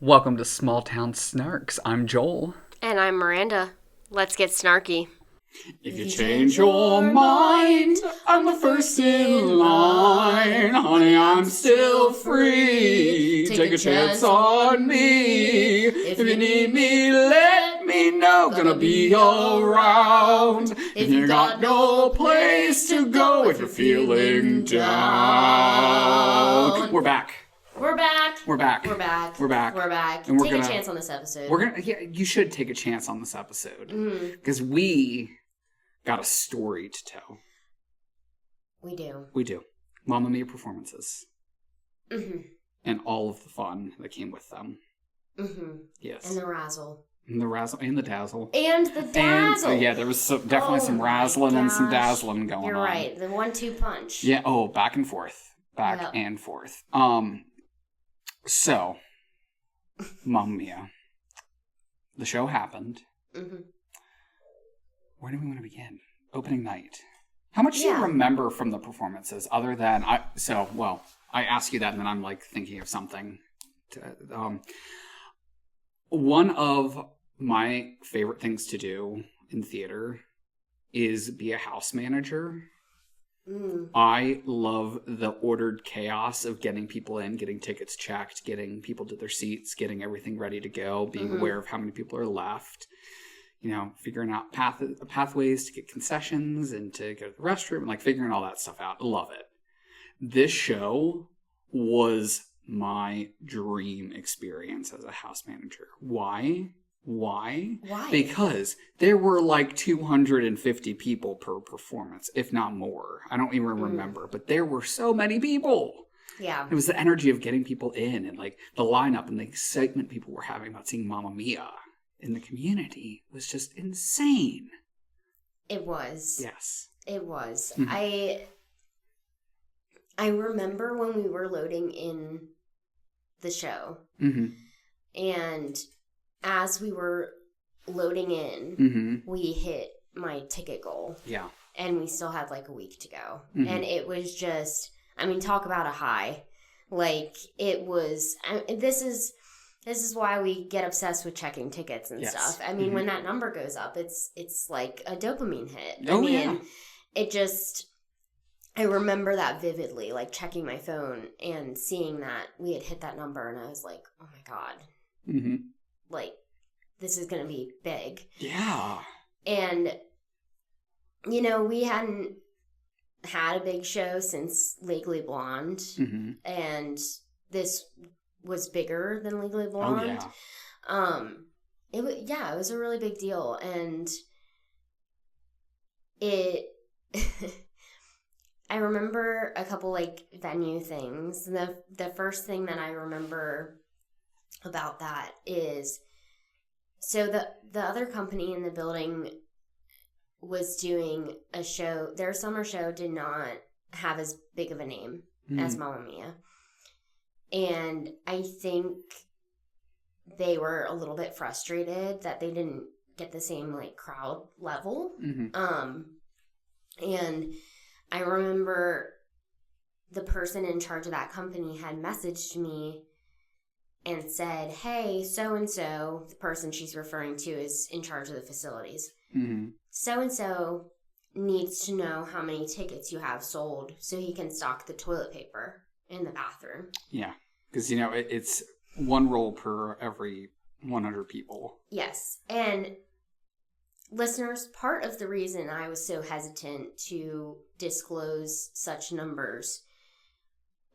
Welcome to Small Town Snarks. I'm Joel. And I'm Miranda. Let's get snarky. If you change your mind, I'm the first in line. Honey, I'm still free. Take a chance on me. If you need me, let me know. Gonna be around. If you got no place to go, if you're feeling down. We're back. We're back. We're back. We're back. We're back. We're back. And Take a chance on this episode. You should take a chance on this episode. Because we got a story to tell. We do. We do. Mamma Mia performances. Mm-hmm. And all of the fun that came with them. Mm-hmm. Yes. And the razzle. And the razzle and the dazzle. And the dazzle. And, yeah, there was definitely some razzling and some dazzling going on. You're right. The 1-2 punch. Yeah. Oh, back and forth. Back and forth. So, Mamma Mia. The show happened. Mm-hmm. Where do we want to begin? Opening night. How much do you remember from the performances other than... I ask you that and then I'm like thinking of something. One of my favorite things to do in theater is be a house manager. I love the ordered chaos of getting people in, getting tickets checked, getting people to their seats, getting everything ready to go, being aware of how many people are left, figuring out pathways to get concessions and to go to the restroom, and like figuring all that stuff out. I love it. This show was my dream experience as a house manager. Why? Because there were like 250 people per performance, if not more. I don't even remember, but there were so many people. Yeah. It was the energy of getting people in and like the lineup and the excitement people were having about seeing Mamma Mia in the community was just insane. It was. Yes. It was. Mm-hmm. I remember when we were loading in the show. Mm-hmm. And as we were loading in, we hit my ticket goal. Yeah. And we still had like a week to go. Mm-hmm. And it was just, talk about a high. Like, it was, this is why we get obsessed with checking tickets and stuff. When that number goes up, it's like a dopamine hit. It just, I remember that vividly, like checking my phone and seeing that we had hit that number. And I was like, oh my God. Mm-hmm. Like, this is going to be big. Yeah. And, we hadn't had a big show since Legally Blonde. Mm-hmm. And this was bigger than Legally Blonde. Oh, yeah. It was a really big deal. And I remember a couple, like, venue things. The first thing that I remember about that is, so the other company in the building was doing a show. Their summer show did not have as big of a name as Mamma Mia. And I think they were a little bit frustrated that they didn't get the same, like, crowd level. Mm-hmm. And I remember the person in charge of that company had messaged me and said, hey, so-and-so, the person she's referring to is in charge of the facilities. Mm-hmm. So-and-so needs to know how many tickets you have sold so he can stock the toilet paper in the bathroom. Yeah, because, it's one roll per every 100 people. Yes, and listeners, part of the reason I was so hesitant to disclose such numbers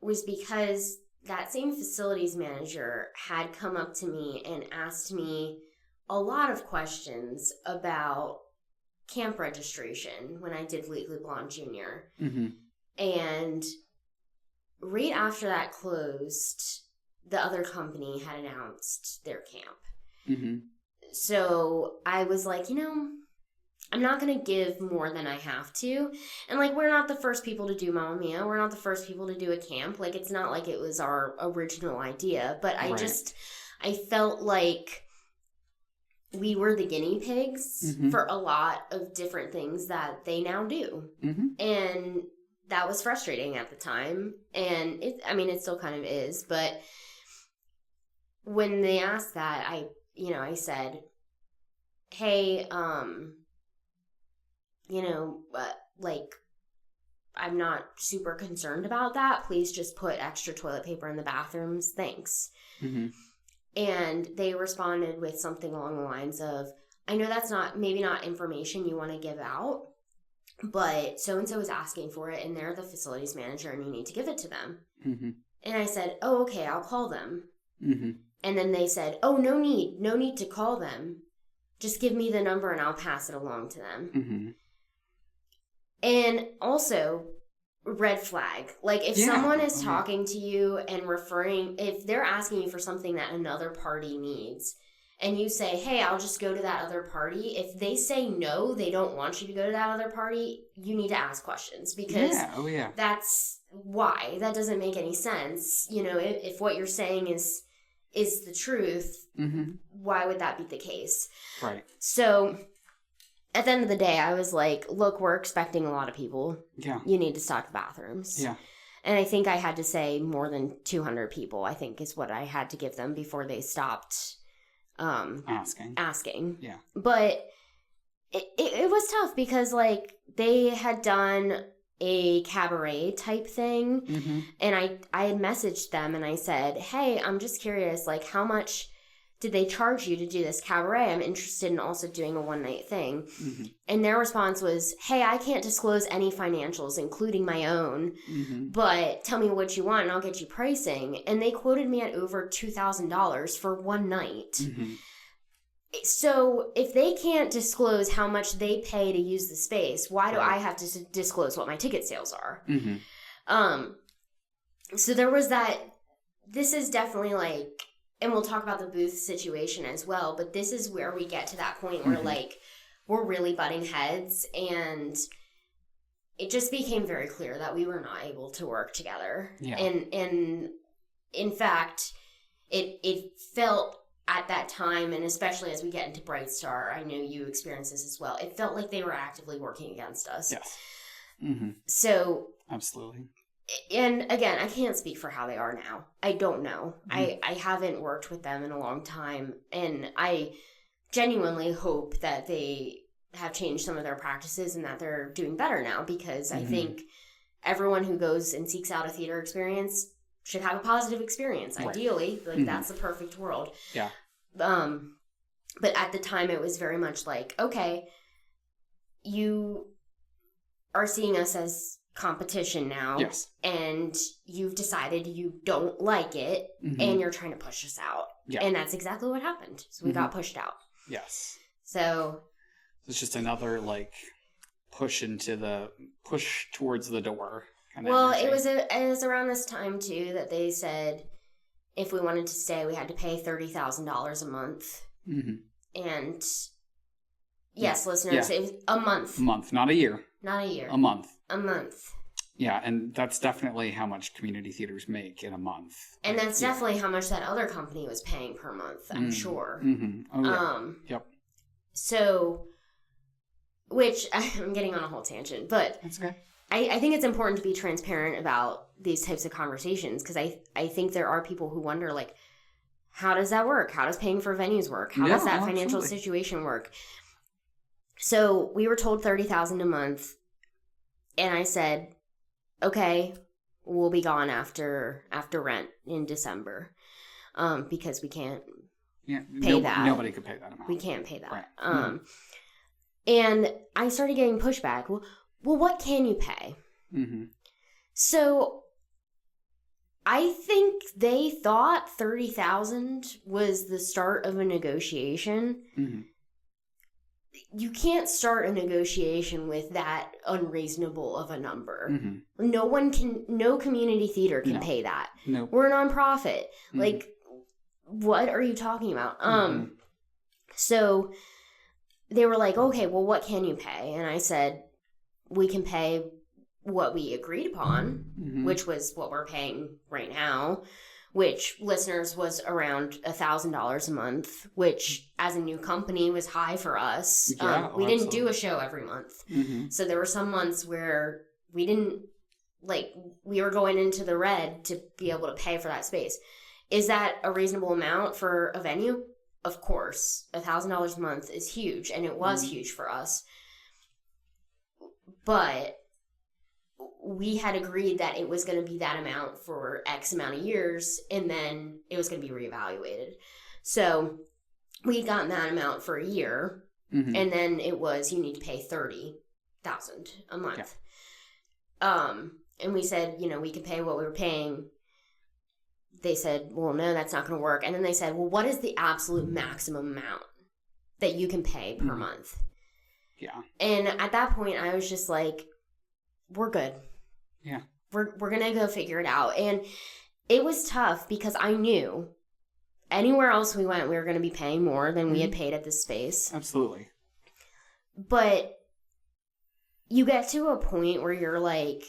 was because that same facilities manager had come up to me and asked me a lot of questions about camp registration when I did Legally Blonde Jr. Mm-hmm. And right after that closed, the other company had announced their camp. Mm-hmm. So I was like, I'm not going to give more than I have to. And, like, we're not the first people to do Mamma Mia. We're not the first people to do a camp. Like, it's not like it was our original idea. But I felt like we were the guinea pigs for a lot of different things that they now do. Mm-hmm. And that was frustrating at the time. And, it still kind of is. But when they asked that, I said, hey, like, I'm not super concerned about that. Please just put extra toilet paper in the bathrooms. Thanks. Mm-hmm. And they responded with something along the lines of, I know that's maybe not information you want to give out, but so-and-so is asking for it, and they're the facilities manager, and you need to give it to them. Mm-hmm. And I said, oh, okay, I'll call them. Mm-hmm. And then they said, oh, no need to call them. Just give me the number and I'll pass it along to them. Mm-hmm. And also, red flag. Like, if someone is talking to you and if they're asking you for something that another party needs, and you say, hey, I'll just go to that other party, if they say no, they don't want you to go to that other party, you need to ask questions, because that's why. That doesn't make any sense. You know, if what you're saying is the truth, why would that be the case? Right. So at the end of the day, I was like, look, we're expecting a lot of people. Yeah. You need to stock the bathrooms. Yeah. And I think I had to say more than 200 people, I think, is what I had to give them before they stopped asking. Yeah. But it was tough because, like, they had done a cabaret type thing, and I had messaged them and I said, hey, I'm just curious, like, how much did they charge you to do this cabaret? I'm interested in also doing a one-night thing. And their response was, hey, I can't disclose any financials, including my own, but tell me what you want and I'll get you pricing. And they quoted me at over $2,000 for one night. So if they can't disclose how much they pay to use the space, why do I have to disclose what my ticket sales are? So there was that. This is definitely like, and we'll talk about the booth situation as well, but this is where we get to that point where, like, we're really butting heads, and it just became very clear that we were not able to work together. Yeah. And in fact, it felt at that time, and especially as we get into Bright Star, I know you experience this as well, it felt like they were actively working against us. Yes. So... Absolutely. And again, I can't speak for how they are now. I don't know. I haven't worked with them in a long time, and I genuinely hope that they have changed some of their practices and that they're doing better now, because I think everyone who goes and seeks out a theater experience should have a positive experience, ideally. Like, that's the perfect world. Yeah. But at the time, it was very much like, okay, you are seeing us as competition now, and you've decided you don't like it, and you're trying to push us out. And that's exactly what happened. So we got pushed out. Yes. So it's just another, like, push towards the door. Well, it was around this time too that they said if we wanted to stay, we had to pay $30,000 a month. And yes, listeners, it was a month. A month, not a year. Not a year. A month. A month. Yeah, and that's definitely how much community theaters make in a month. And that's definitely how much that other company was paying per month, I'm sure. Oh, yeah. Yep. So, which, I'm getting on a whole tangent, but that's okay. I think it's important to be transparent about these types of conversations, because I think there are people who wonder, like, how does that work? How does paying for venues work? How does that financial situation work? So we were told $30,000 a month, and I said, okay, we'll be gone after rent in December, because we can't pay that. Nobody could pay that amount. We can't pay that. Right. And I started getting pushback. Well, what can you pay? So I think they thought $30,000 was the start of a negotiation. You can't start a negotiation with that unreasonable of a number. No community theater can pay that. No. We're a nonprofit. Like, what are you talking about? So they were like, okay, well, what can you pay? And I said, we can pay what we agreed upon, which was what we're paying right now, which, listeners, was around $1,000 a month, which as a new company was high for us. We didn't do a show every month. So there were some months where we didn't, like, we were going into the red to be able to pay for that space. Is that a reasonable amount for a venue? Of course. $1,000 a month is huge, and it was huge for us. But we had agreed that it was going to be that amount for X amount of years, and then it was going to be reevaluated. So we had gotten that amount for a year, and then it was, you need to pay $30,000 a month. Yeah. And we said, we could pay what we were paying. They said, well, no, that's not going to work. And then they said, well, what is the absolute maximum amount that you can pay per month? Yeah. And at that point, I was just like, we're good. Yeah. We're going to go figure it out. And it was tough because I knew anywhere else we went, we were going to be paying more than we had paid at this space. Absolutely. But you get to a point where you're like,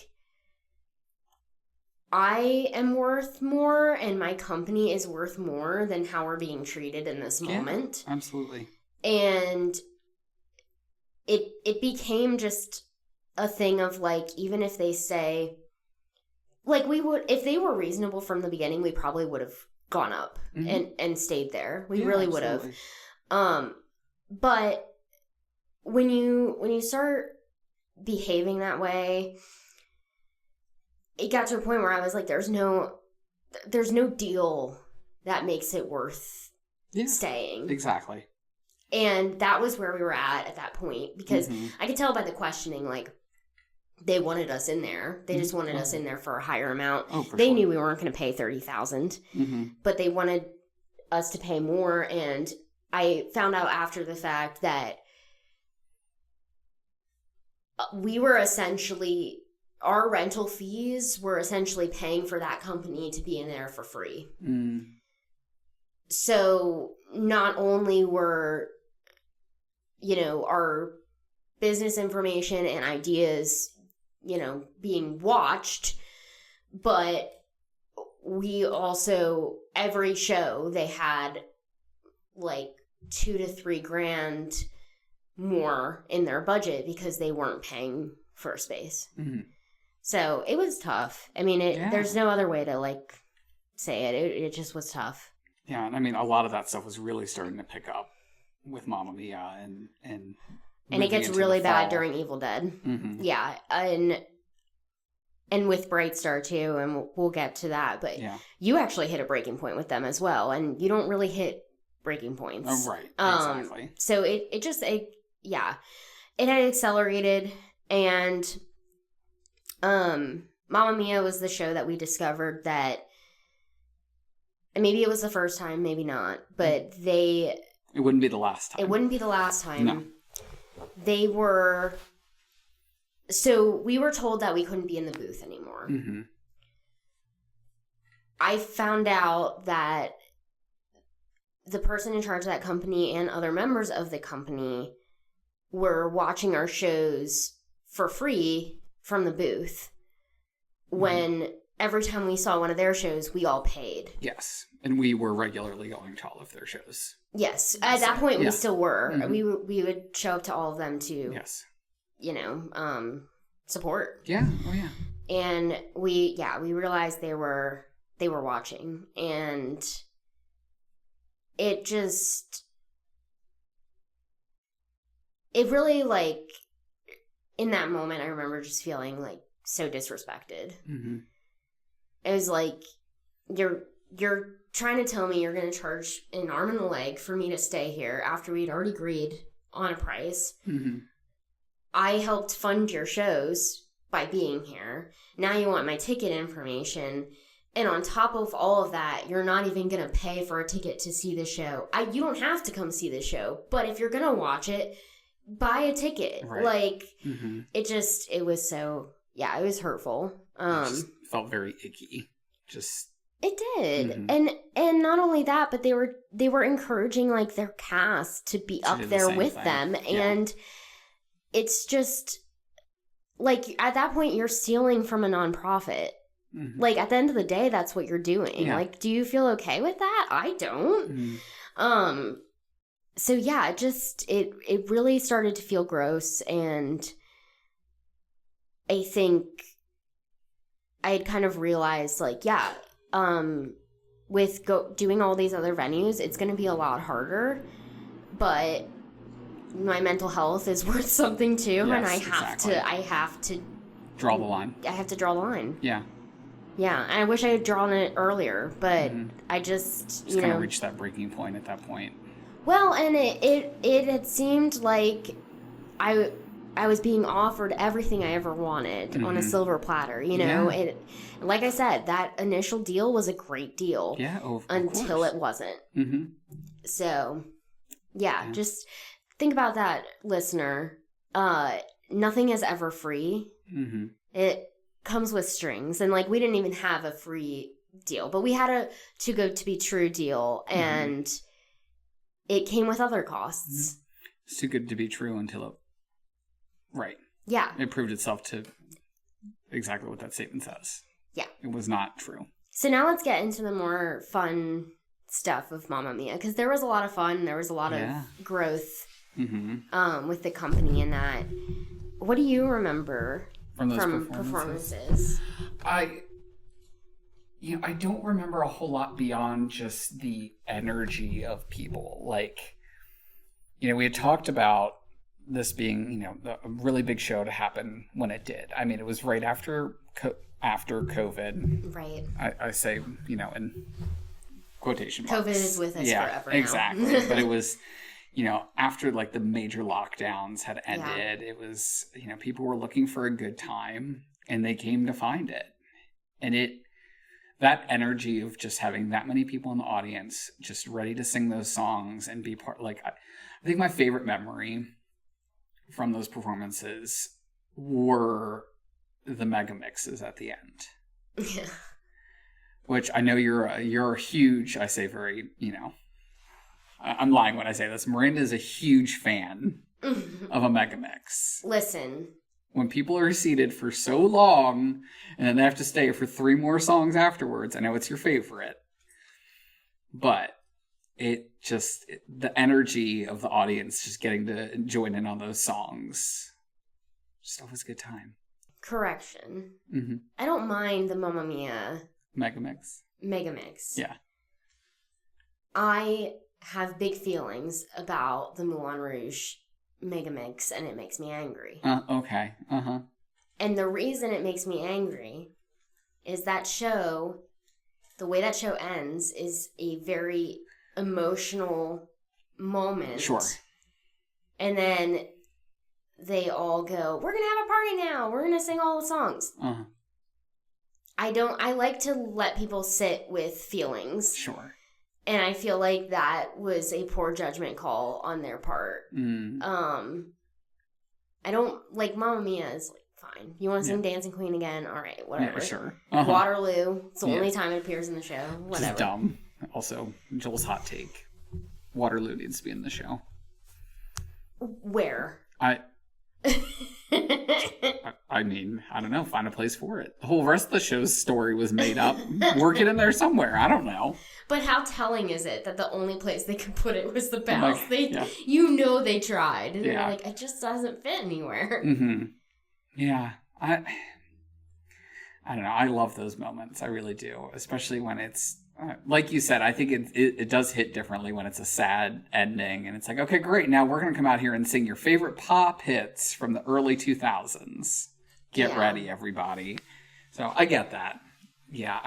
I am worth more and my company is worth more than how we're being treated in this moment. Yeah, absolutely. And it became just a thing of like, even if they say, like, we would, if they were reasonable from the beginning, we probably would have gone up and stayed there. We really would have. But when you start behaving that way, it got to a point where I was like, there's no deal that makes it worth staying. Exactly. And that was where we were at that point, because I could tell by the questioning, like, they wanted us in there. They just wanted us in there for a higher amount. They knew we weren't going to pay $30,000, but they wanted us to pay more. And I found out after the fact that we were essentially, our rental fees were essentially paying for that company to be in there for free. So not only were, our business information and ideas, being watched, but we also, every show, they had like $2,000 to $3,000 more in their budget because they weren't paying for a space. So it was tough. I mean, there's no other way to like say it. It just was tough. Yeah, and I mean, a lot of that stuff was really starting to pick up with Mamma Mia and it gets really bad during Evil Dead. Yeah, and with Bright Star too, and we'll get to that. But you actually hit a breaking point with them as well, and you don't really hit breaking points. Oh, right, exactly. So it had accelerated, and Mamma Mia was the show that we discovered that, and maybe it was the first time, maybe not, but it wouldn't be the last time. It wouldn't be the last time. No. So we were told that we couldn't be in the booth anymore. I found out that the person in charge of that company and other members of the company were watching our shows for free from the booth when every time we saw one of their shows, we all paid. Yes. And we were regularly going to all of their shows. Yes. At that point, we still were. We would show up to all of them to, support. Yeah. Oh, yeah. And we realized they were watching. And it really, like, in that moment, I remember just feeling, like, so disrespected. It was like, you're trying to tell me you're going to charge an arm and a leg for me to stay here after we'd already agreed on a price. I helped fund your shows by being here. Now you want my ticket information. And on top of all of that, you're not even going to pay for a ticket to see the show. You don't have to come see the show. But if you're going to watch it, buy a ticket. Right. Like, it was so, it was hurtful. It just felt very icky. It did. And not only that, but they were encouraging, like, their cast to be up there with them. And it's just, like, at that point, you're stealing from a nonprofit. Like, at the end of the day, that's what you're doing. Like, do you feel okay with that? I don't. So, it really started to feel gross. And I think I had kind of realized, like, with doing all these other venues, it's going to be a lot harder, but my mental health is worth something too, and I have to draw the line. I have to draw the line. Yeah. Yeah, and I wish I had drawn it earlier, but I just kind of reached that breaking point at that point. Well, and it had seemed like I was being offered everything I ever wanted on a silver platter, you know? Yeah. Like I said, that initial deal was a great deal. Yeah, until it wasn't. Mm-hmm. So, yeah, just think about that, listener. Nothing is ever free. Mm-hmm. It comes with strings, and like we didn't even have a free deal, but we had a too good to be true deal, and it came with other costs. Mm-hmm. It's too good to be true until it it proved itself to exactly what that statement says. Yeah, it was not true. So now let's get into the more fun stuff of Mamma Mia, because there was a lot of fun, there was a lot of growth with the company in that. What do you remember from performances? I don't remember a whole lot beyond just the energy of people. Like, we had talked about this being, a really big show to happen when it did. I mean, it was right after COVID. Right. I say, in quotation marks. COVID is with us forever now. Exactly. But it was, after like the major lockdowns had ended, it was, people were looking for a good time and they came to find it. And that energy of just having that many people in the audience just ready to sing those songs and be part, like, I think my favorite memory from those performances were the mega mixes at the end. Yeah. Which I know you're a huge, I say very, I'm lying when I say this. Miranda is a huge fan of a mega mix. Listen. When people are seated for so long and then they have to stay for 3 more songs afterwards, I know it's your favorite, but the energy of the audience just getting to join in on those songs, just always a good time. Correction. Mm-hmm. I don't mind the Mamma Mia Mega Mix. Yeah. I have big feelings about the Moulin Rouge Mega Mix, and it makes me angry. Okay. Uh-huh. And the reason it makes me angry is that show, the way that show ends is a very emotional moment. Sure. And then they all go, we're going to have a party now. We're going to sing all the songs. Uh-huh. I like to let people sit with feelings. Sure. And I feel like that was a poor judgment call on their part. Mm. I don't, like, Mamma Mia is, like, fine. You want to sing Dancing Queen again? All right, whatever. Yeah, sure. Uh-huh. Waterloo, it's the only time it appears in the show. Whatever. Just dumb. Also, Joel's hot take. Waterloo needs to be in the show. Where? I mean, I don't know. Find a place for it. The whole rest of the show's story was made up. Work it in there somewhere. I don't know. But how telling is it that the only place they could put it was the palace? They tried. And they're like, it just doesn't fit anywhere. Mm-hmm. Yeah. I don't know. I love those moments. I really do. Especially when it's, like you said, I think it does hit differently when it's a sad ending. And it's like, okay, great. Now we're going to come out here and sing your favorite pop hits from the early 2000s. Get ready, everybody. So I get that. Yeah,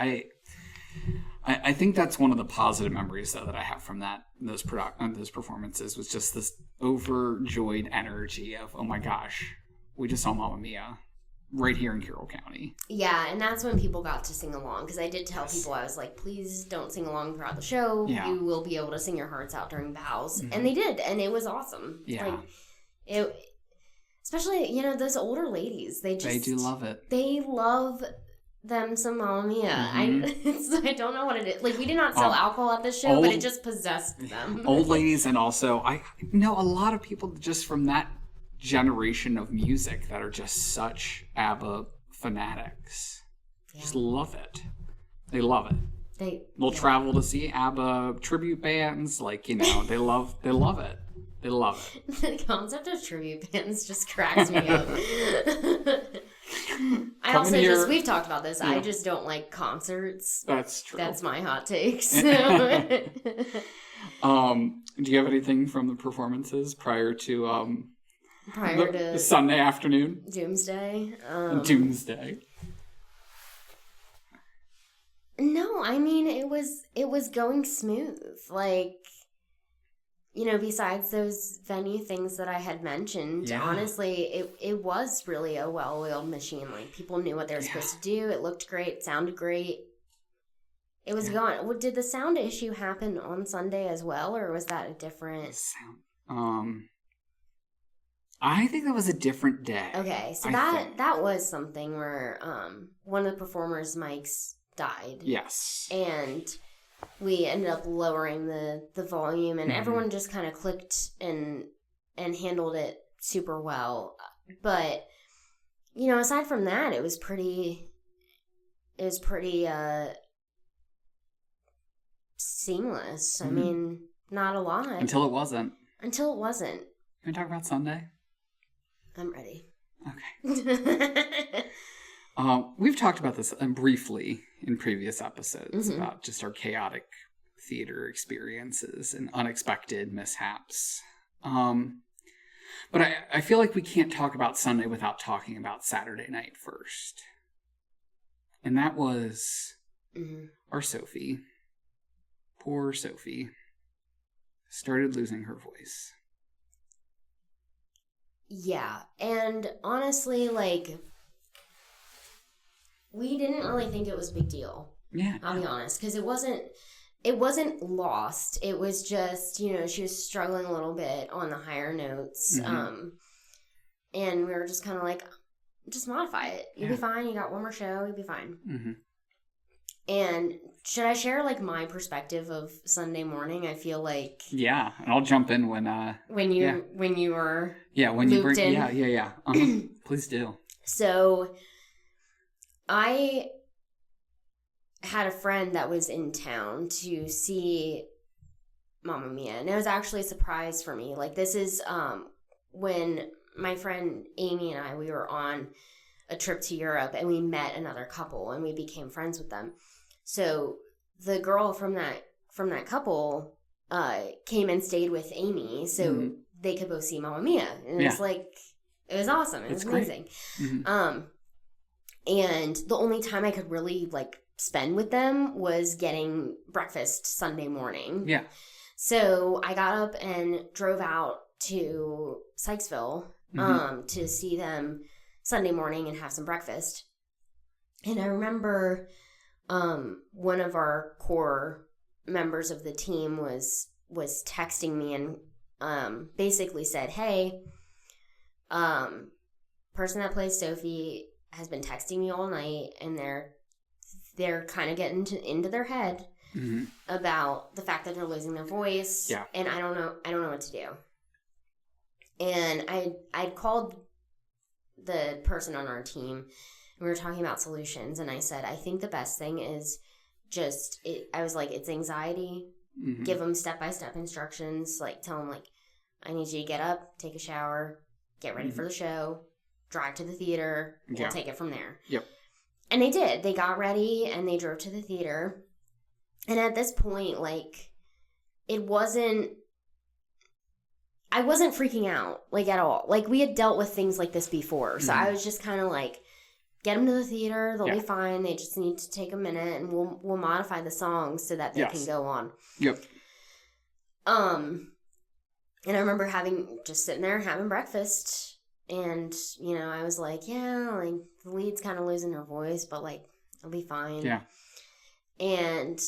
I think that's one of the positive memories, though, that I have from those performances was just this overjoyed energy of, oh my gosh, we just saw Mamma Mia right here in Carroll County. Yeah, and that's when people got to sing along, because I did tell people, I was like, please don't sing along throughout the show. Yeah. You will be able to sing your hearts out during bows. Mm-hmm. And they did, and it was awesome. Yeah. Like, especially, those older ladies, they do love it. They love them some Mamma Mia. Mm-hmm. I don't know what it is. Like, we did not sell alcohol at this show, but it just possessed them. Old ladies, and also, I know a lot of people just from that generation of music that are just such ABBA fanatics. Yeah. Just love it. They love it. They'll travel to see ABBA tribute bands. Like, they love it. They love it. The concept of tribute bands just cracks me up. I also just, we've talked about this. Yeah. I just don't like concerts. That's true. That's my hot take. So. Do you have anything from the performances prior to Sunday afternoon? Doomsday. Doomsday. No, I mean, it was going smooth. Like, you know, besides those venue things that I had mentioned, honestly, it was really a well-oiled machine. Like, people knew what they were supposed to do. It looked great, sounded great. It was going. Did the sound issue happen on Sunday as well, or was that a different sound? I think that was a different day. Okay, so that was something where one of the performers' mics died. Yes. And we ended up lowering the volume, and everyone just kind of clicked and handled it super well. But, you know, aside from that, it was pretty seamless. I mean, not a lot. Until it wasn't. Can we talk about Sunday? I'm ready. Okay. We've talked about this briefly in previous episodes about just our chaotic theater experiences and unexpected mishaps. But I feel like we can't talk about Sunday without talking about Saturday night first. And that was our Sophie. Poor Sophie. Started losing her voice. Yeah, and honestly, like, we didn't really think it was a big deal. Yeah. I'll be honest, because it wasn't lost. It was just, you know, she was struggling a little bit on the higher notes. And we were just kind of like, just modify it. You'll be fine. You got one more show. You'll be fine. Mm-hmm. And should I share, like, my perspective of Sunday morning? I feel like... Yeah, and I'll jump in when you were when you bring... in. Yeah. Please do. So, I had a friend that was in town to see Mamma Mia, and it was actually a surprise for me. Like, this is when my friend Amy and we were on a trip to Europe, and we met another couple, and we became friends with them. So the girl from that couple came and stayed with Amy, so they could both see Mamma Mia, and it was awesome. It was amazing. And the only time I could really, like, spend with them was getting breakfast Sunday morning. Yeah. So I got up and drove out to Sykesville to see them Sunday morning and have some breakfast. And I remember one of our core members of the team was texting me and basically said, "Hey, person that plays Sophie has been texting me all night, and they're kind of getting into their head about the fact that they're losing their voice, and I don't know what to do." And I'd called the person on our team, and we were talking about solutions, and I said, I think the best thing is I was like, it's anxiety. Give them step-by-step instructions. Like, tell them, like, I need you to get up, take a shower, get ready for the show, drive to the theater, we'll take it from there. Yep. And they did. They got ready, and they drove to the theater. And at this point, like, I wasn't freaking out, like, at all. Like, we had dealt with things like this before. So I was just kind of like, get them to the theater. They'll be fine. They just need to take a minute, and we'll modify the songs so that they can go on. Yep. And I remember just sitting there having breakfast, and, you know, I was like, yeah, like, the lead's kind of losing her voice, but, like, it'll be fine. Yeah. And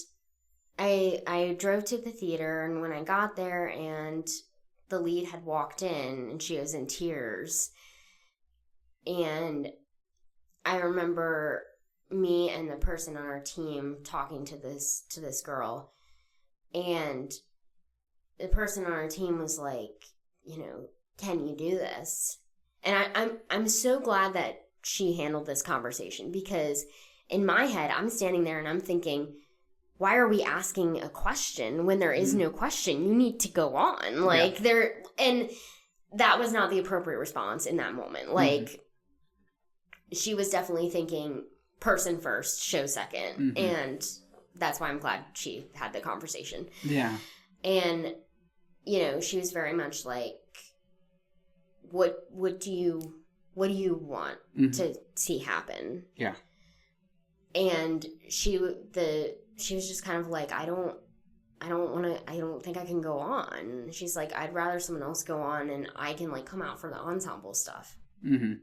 I drove to the theater, and when I got there, and the lead had walked in, and she was in tears, and I remember me and the person on our team talking to this girl, and the person on our team was like, you know, can you do this? And I'm so glad that she handled this conversation, because in my head, I'm standing there and I'm thinking, why are we asking a question when there is no question? You need to go on. Like, and that was not the appropriate response in that moment. Like, she was definitely thinking person first, show second. And that's why I'm glad she had the conversation. Yeah. And, she was very much like, what do you want to see happen? Yeah. And she was just kind of like, I don't think I can go on. She's like, I'd rather someone else go on and I can like come out for the ensemble stuff. And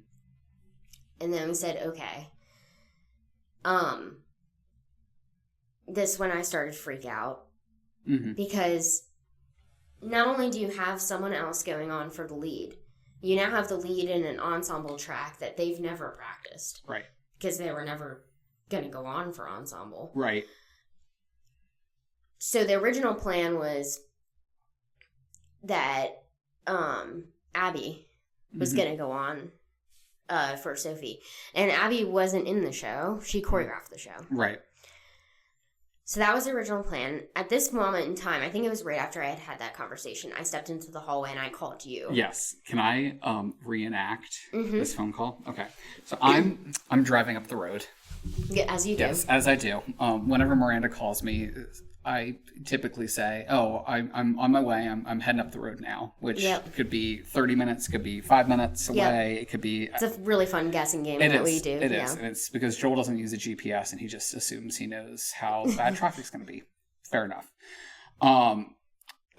then we said, okay. This when I started to freak out because not only do you have someone else going on for the lead, you now have the lead in an ensemble track that they've never practiced. Right. Because they were never going to go on for ensemble. Right. So the original plan was that Abby was going to go on for Sophie. And Abby wasn't in the show. She choreographed the show. Right. So that was the original plan. At this moment in time, I think it was right after I had that conversation, I stepped into the hallway and I called you. Yes. Can I reenact this phone call? Okay. So I'm driving up the road. Yeah, as you do. Yes, as I do. Whenever Miranda calls me, I typically say, "Oh, I'm on my way. I'm heading up the road now," which could be 30 minutes, could be 5 minutes away. It could be. It's a really fun guessing game we do. It is, and it's because Joel doesn't use a GPS and he just assumes he knows how bad traffic's going to be. Fair enough.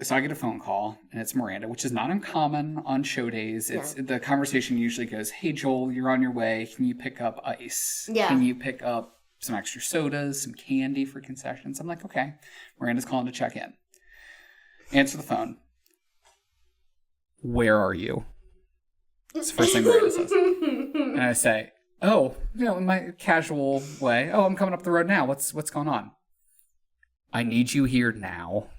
So I get a phone call and it's Miranda, which is not uncommon on show days. It's the conversation usually goes, "Hey Joel, you're on your way. Can you pick up ice? Yeah. Can you pick up some extra sodas, some candy for concessions?" I'm like, okay. Miranda's calling to check in. Answer the phone. "Where are you?" That's the first thing Miranda says. And I say, "Oh, in my casual way. Oh, I'm coming up the road now. What's going on?" "I need you here now."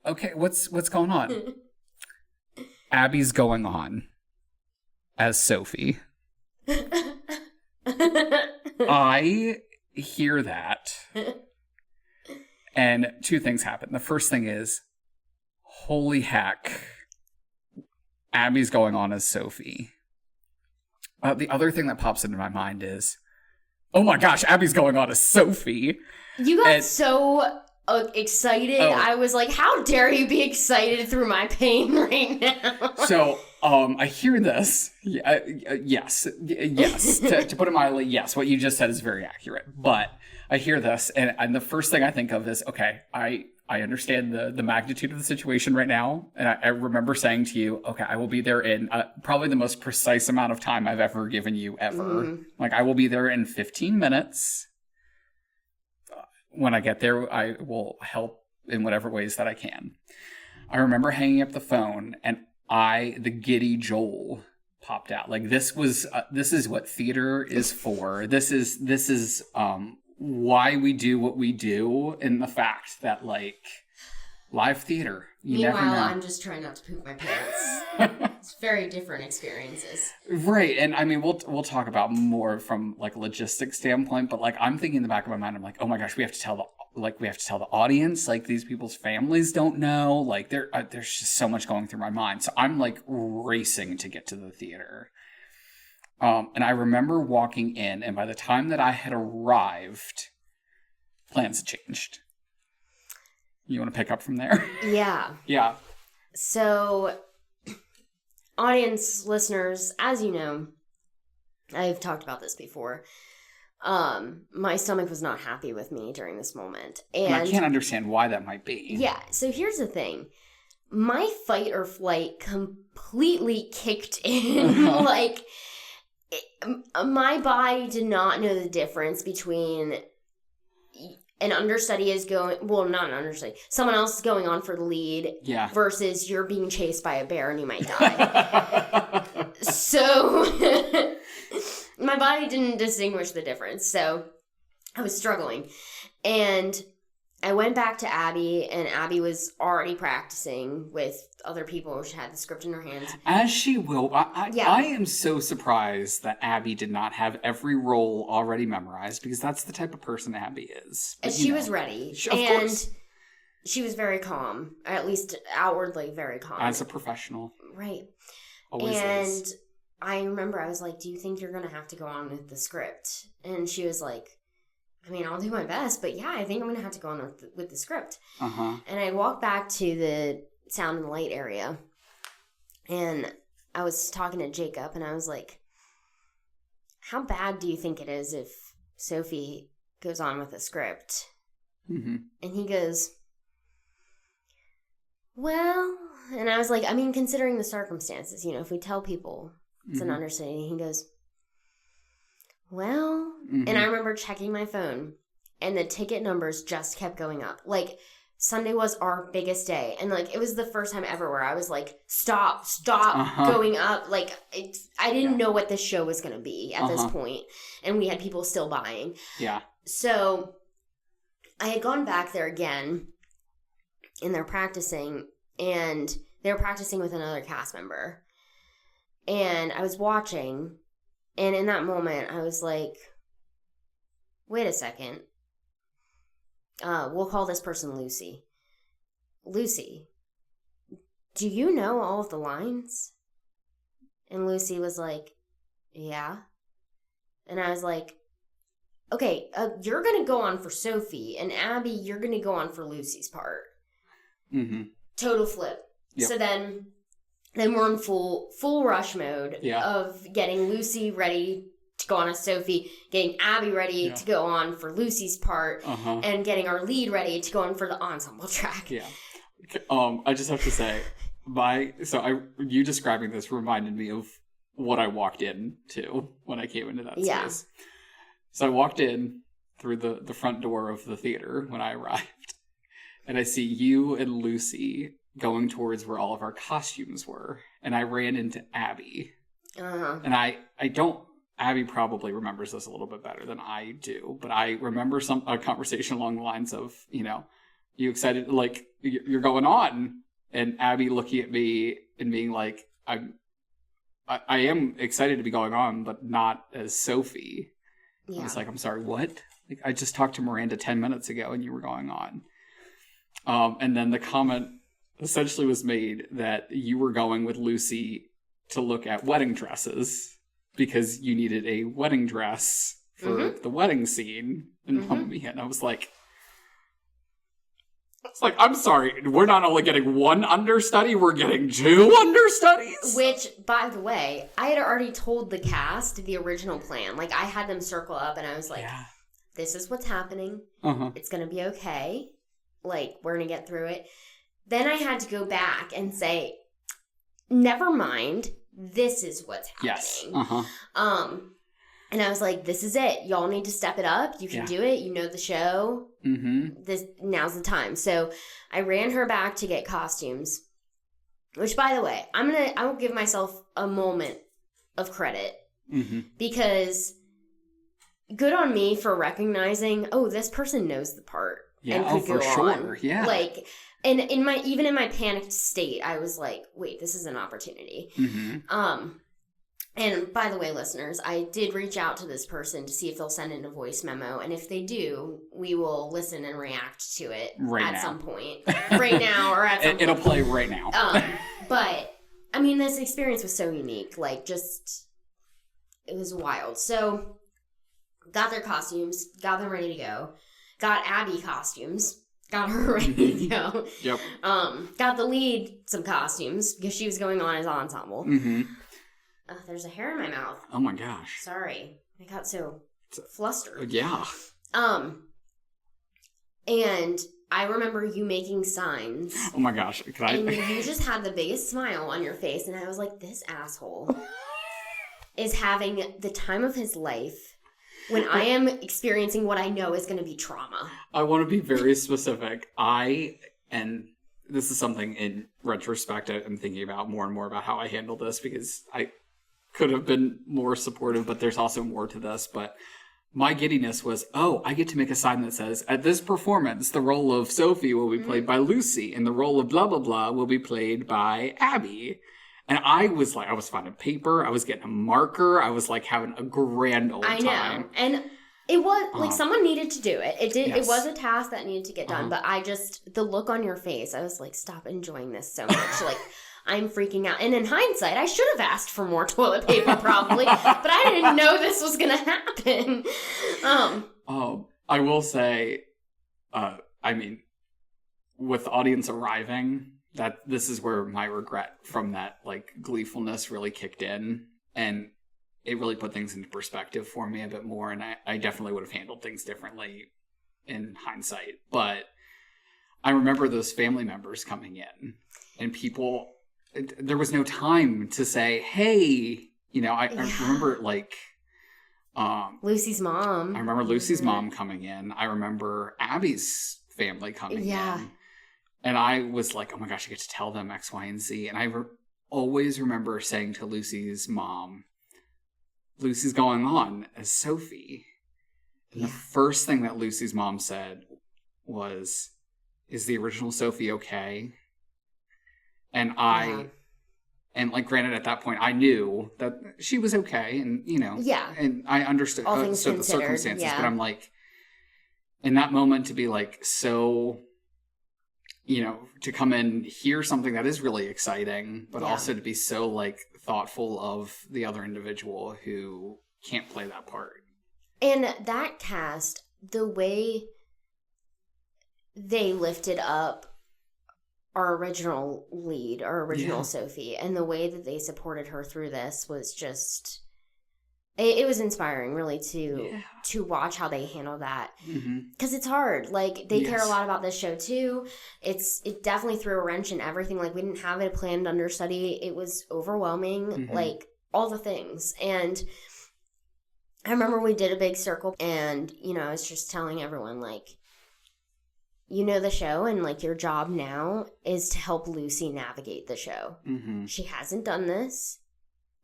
"Okay, what's going on?" "Abby's going on as Sophie." I hear that, and two things happen. The first thing is, holy heck, Abby's going on as Sophie. The other thing that pops into my mind is, oh my gosh, Abby's going on as Sophie. You got so excited. I was like, how dare you be excited through my pain right now? So, I hear this. Yes. To put it mildly, yes, what you just said is very accurate. But I hear this, and the first thing I think of is, okay, I understand the magnitude of the situation right now. And I remember saying to you, okay, I will be there in probably the most precise amount of time I've ever given you ever. Like, I will be there in 15 minutes. When I get there, I will help in whatever ways that I can. I remember hanging up the phone, and the giddy Joel popped out. Like, this is what theater is for. This is why we do what we do, and the fact that, like, live theater, you never know. I'm just trying not to poop my pants. It's very different experiences. Right, and I mean, we'll talk about more from, like, a logistics standpoint, but, like, I'm thinking in the back of my mind, I'm like, oh my gosh, we have to tell the audience, like, these people's families don't know, like, there's just so much going through my mind. So I'm, like, racing to get to the theater. And I remember walking in, and by the time that I had arrived, plans had changed. You want to pick up from there? Yeah. Yeah. So, audience, listeners, as you know, I've talked about this before. My stomach was not happy with me during this moment. And I can't understand why that might be. Yeah, so here's the thing. My fight or flight completely kicked in. Like, my body did not know the difference between an understudy is going, well, not an understudy, someone else is going on for the lead versus you're being chased by a bear and you might die. So my body didn't distinguish the difference. So I was struggling. And I went back to Abby, and Abby was already practicing with other people. She had the script in her hands. As she will. I am so surprised that Abby did not have every role already memorized, because that's the type of person Abby is. But, she was ready. Of course. She was very calm, or at least outwardly very calm. As a professional. Right. Always is. I remember I was like, do you think you're going to have to go on with the script? And she was like, I mean, I'll do my best, but yeah, I think I'm going to have to go on with the script. Uh-huh. And I walked back to the sound and light area, and I was talking to Jacob, and I was like, how bad do you think it is if Sophie goes on with the script? Mm-hmm. And he goes, well, and I was like, I mean, considering the circumstances, if we tell people it's an understudy, he goes, well, and I remember checking my phone, and the ticket numbers just kept going up. Like, Sunday was our biggest day, and like, it was the first time ever where I was like, stop going up. Like, I didn't know what this show was going to be at this point, and we had people still buying. Yeah. So I had gone back there again, and they're practicing, and they were practicing with another cast member. And I was watching, and in that moment, I was like, wait a second. We'll call this person Lucy. Lucy, do you know all of the lines? And Lucy was like, yeah. And I was like, okay, you're going to go on for Sophie, and Abby, you're going to go on for Lucy's part. Mm-hmm. Total flip. Yep. So then we're in full rush mode of getting Lucy ready to go on as Sophie, getting Abby ready to go on for Lucy's part, and getting our lead ready to go on for the ensemble track. Yeah. I just have to say, you describing this reminded me of what I walked into when I came into that space. So I walked in through the front door of the theater when I arrived, and I see you and Lucy going towards where all of our costumes were, and I ran into Abby. And I don't, Abby probably remembers this a little bit better than I do, but I remember a conversation along the lines of, you excited, like, you're going on, and Abby looking at me and being like, I am excited to be going on, but not as Sophie. I was like, I'm sorry, what? Like, I just talked to Miranda 10 minutes ago and you were going on. And then the comment essentially was made that you were going with Lucy to look at wedding dresses because you needed a wedding dress for the wedding scene in Mamma Mia. And I was like, I'm sorry, we're not only getting one understudy, we're getting two understudies? Which, by the way, I had already told the cast the original plan. Like, I had them circle up, and I was like, this is what's happening. It's going to be okay. Like, we're going to get through it. Then I had to go back and say, never mind, this is what's happening. Yes. And I was like, this is it. Y'all need to step it up. You can do it. You know the show. Now's the time. So I ran her back to get costumes, which, by the way, I will give myself a moment of credit because good on me for recognizing, oh, this person knows the part and could go on. Yeah. Like, and even in my panicked state, I was like, wait, this is an opportunity. And by the way, listeners, I did reach out to this person to see if they'll send in a voice memo. And if they do, we will listen and react to it some point. Right now or at some point. It'll play right now. But, I mean, this experience was so unique. Like, just, it was wild. So, got their costumes, got them ready to go. Got Abby costumes, got her ready to go. Yep. Got the lead some costumes because she was going on as ensemble. There's a hair in my mouth. Oh my gosh. Sorry. I got so flustered. Yeah. And I remember you making signs. Oh my gosh. And you just had the biggest smile on your face. And I was like, this asshole is having the time of his life when I am experiencing what I know is going to be trauma. I want to be very specific. And this is something in retrospect I'm thinking about more and more about how I handle this because I could have been more supportive, but there's also more to this. But my giddiness was, I get to make a sign that says, at this performance, the role of Sophie will be played by Lucy, and the role of blah, blah, blah will be played by Abby. And I was finding paper, I was getting a marker, I was like having a grand old time. I know. And It was, like, someone needed to do it. It Yes. was a task that needed to get done, but the look on your face, I was like, stop enjoying this so much. Like, I'm freaking out. And in hindsight, I should have asked for more toilet paper probably, but I didn't know this was going to happen. I will say, I mean, with the audience arriving, that this is where my regret from that, like, gleefulness really kicked in. And it really put things into perspective for me a bit more, and I definitely would have handled things differently in hindsight. But I remember those family members coming in, and people, there was no time to say, hey, you know, I remember, like... Lucy's mom. I remember Lucy's mom coming in. I remember Abby's family coming in. And I was like, oh my gosh, I get to tell them X, Y, and Z. And I always remember saying to Lucy's mom, Lucy's going on as Sophie. And the first thing that Lucy's mom said was, is the original Sophie okay? And and like, granted, at that point, I knew that she was okay. And, you know, and I understood the circumstances. But I'm like, in that moment to be like, so, you know, to come and hear something that is really exciting, but also to be so, like, thoughtful of the other individual who can't play that part. And that cast, the way they lifted up our original lead, our original Sophie, and the way that they supported her through this was just... It was inspiring, really, to watch how they handle that. Because it's hard. Like, they care a lot about this show, too. It definitely threw a wrench in everything. Like, we didn't have a planned understudy. It was overwhelming. Like, all the things. And I remember we did a big circle, and, you know, I was just telling everyone, like, you know the show, and, like, your job now is to help Lucy navigate the show. She hasn't done this,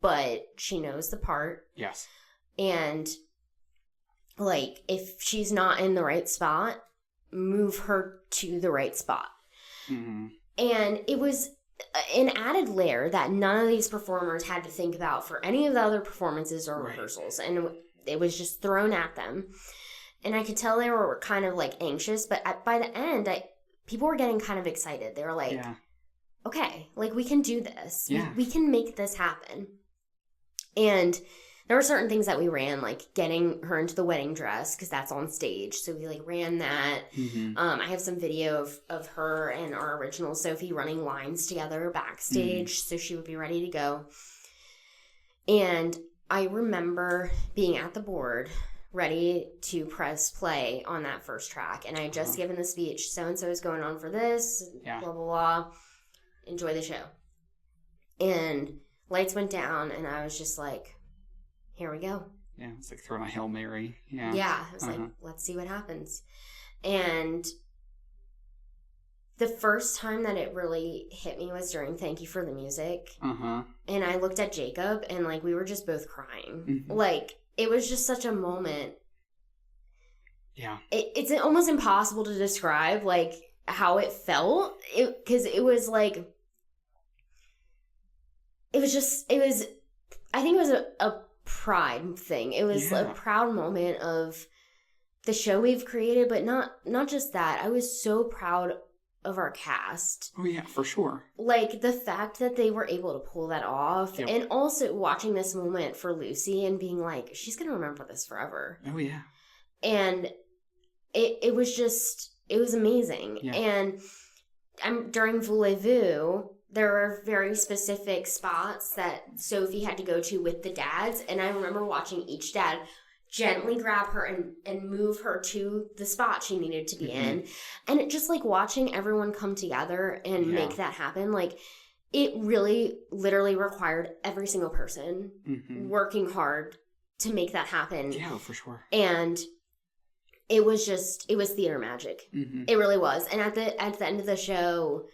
but she knows the part. Yes. And, like, if she's not in the right spot, move her to the right spot. And it was an added layer that none of these performers had to think about for any of the other performances or rehearsals. And it was just thrown at them. And I could tell they were kind of, like, anxious. But by the end, people were getting kind of excited. They were like, okay, like, we can do this. We can make this happen. And there were certain things that we ran, like getting her into the wedding dress, because that's on stage. So we, like, ran that. I have some video of her and our original Sophie running lines together backstage, so she would be ready to go. And I remember being at the board, ready to press play on that first track. And I had just given the speech, so-and-so is going on for this, blah, blah, blah. Enjoy the show. And lights went down, and I was just like, here we go. Yeah, it's like throwing a Hail Mary. Yeah, I was like, let's see what happens. And the first time that it really hit me was during Thank You for the Music. And I looked at Jacob, and, like, we were just both crying. Like, it was just such a moment. Yeah. It's almost impossible to describe, like, how it felt. Because it was, like... I think it was a pride thing. It was a proud moment of the show we've created, but not just that. I was so proud of our cast. Oh, yeah, for sure. Like, the fact that they were able to pull that off, and also watching this moment for Lucy and being like, she's going to remember this forever. Oh, yeah. And it was amazing. Yeah. And during Voulez-Vous, there were very specific spots that Sophie had to go to with the dads. And I remember watching each dad gently grab her and move her to the spot she needed to be in. And it just, like, watching everyone come together and make that happen, like, it really literally required every single person working hard to make that happen. Yeah, for sure. And it was theater magic. It really was. And at the end of the show...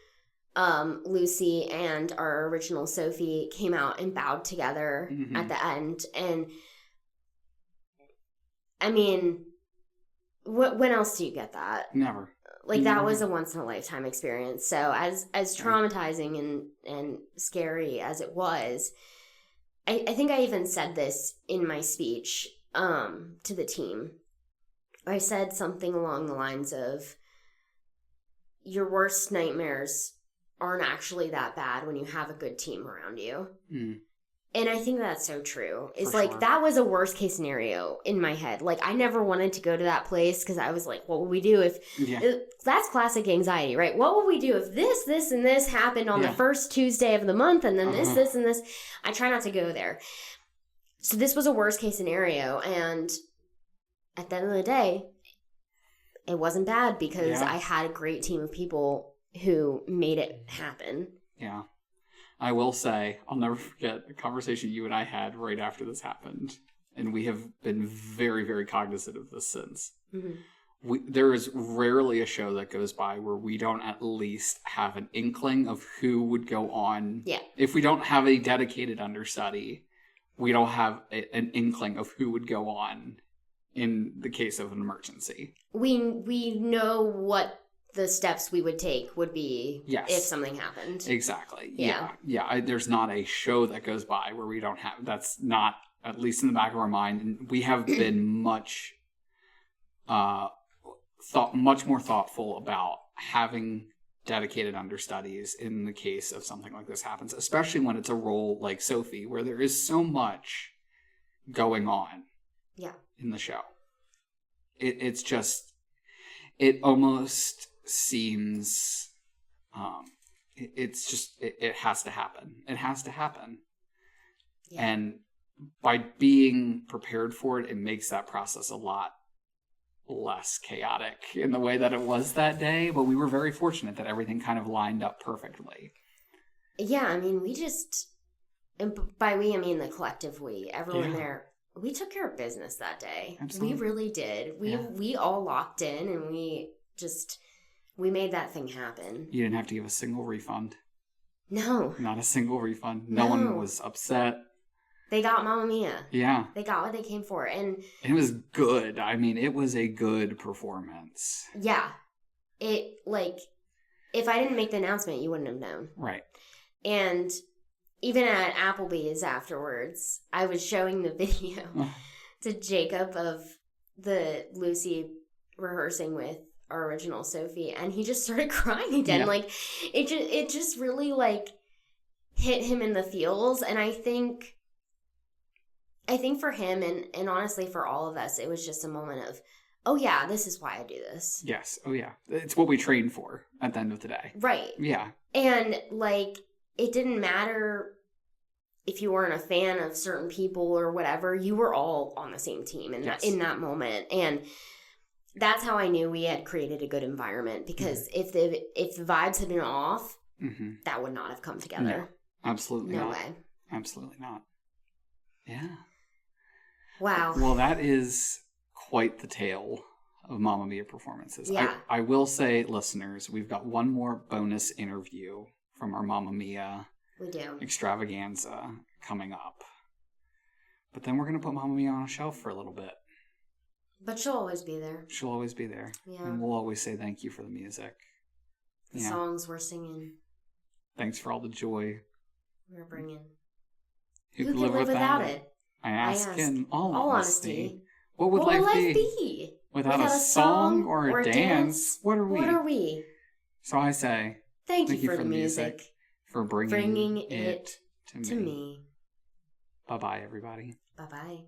Lucy and our original Sophie came out and bowed together at the end. And I mean, when else do you get that? Never. Like, that was a once in a lifetime experience. So as traumatizing and scary as it was, I think I even said this in my speech to the team. I said something along the lines of, your worst nightmares aren't actually that bad when you have a good team around you. Mm. And I think that's so true. It's For like, sure. that was a worst case scenario in my head. Like, I never wanted to go to that place because I was like, what would we do if... Yeah. That's classic anxiety, right? What would we do if this, and this happened on the Yeah. first Tuesday of the month, and then Uh-huh. this, and this? I try not to go there. So this was a worst case scenario, and at the end of the day, it wasn't bad because Yeah. I had a great team of people who made it happen. Yeah. I will say, I'll never forget the conversation you and I had right after this happened. And we have been very, very cognizant of this since. Mm-hmm. There is rarely a show that goes by where we don't at least have an inkling of who would go on. Yeah. If we don't have a dedicated understudy, we don't have an inkling of who would go on in the case of an emergency. We know what the steps we would take would be Yes. if something happened. Exactly. Yeah. There's not a show that goes by where we don't have, that's not, at least in the back of our mind. And we have been much more thoughtful about having dedicated understudies in the case of something like this happens, especially when it's a role like Sophie, where there is so much going on in the show. It's just, it almost seems, it has to happen. It has to happen. Yeah. And by being prepared for it, it makes that process a lot less chaotic in the way that it was that day. But we were very fortunate that everything kind of lined up perfectly. Yeah, I mean, we just, and by we, I mean the collective we, everyone there, we took care of business that day. Absolutely. We really did. We all locked in, and we made that thing happen. You didn't have to give a single refund. No. Not a single refund. No one was upset. They got Mamma Mia. Yeah. They got what they came for. And it was good. I mean, it was a good performance. Yeah. It, if I didn't make the announcement, you wouldn't have known. Right. And even at Applebee's afterwards, I was showing the video to Jacob of the Lucy rehearsing with our original Sophie, and he just started crying again. Yeah. It just really hit him in the feels. And I think for him and honestly for all of us, it was just a moment of, oh yeah, this is why I do this. Yes. Oh yeah. It's what we train for at the end of the day. Right. Yeah. And it didn't matter if you weren't a fan of certain people or whatever, you were all on the same team in that moment. And that's how I knew we had created a good environment, because if the vibes had been off, that would not have come together. No, absolutely not. No way. Absolutely not. Yeah. Wow. Well, that is quite the tale of Mamma Mia performances. Yeah. I will say, listeners, we've got one more bonus interview from our Mamma Mia extravaganza coming up. But then we're going to put Mamma Mia on a shelf for a little bit. But she'll always be there. She'll always be there. Yeah. And we'll always say thank you for the music. The songs we're singing. Thanks for all the joy we're bringing. Who could live without it? I ask in all honesty. What would life be? Without a song or a dance? What are we? What are we? So I say, thank you for the music. For bringing it to me. Bye-bye, everybody. Bye-bye.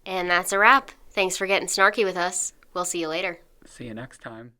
And that's a wrap. Thanks for getting snarky with us. We'll see you later. See you next time.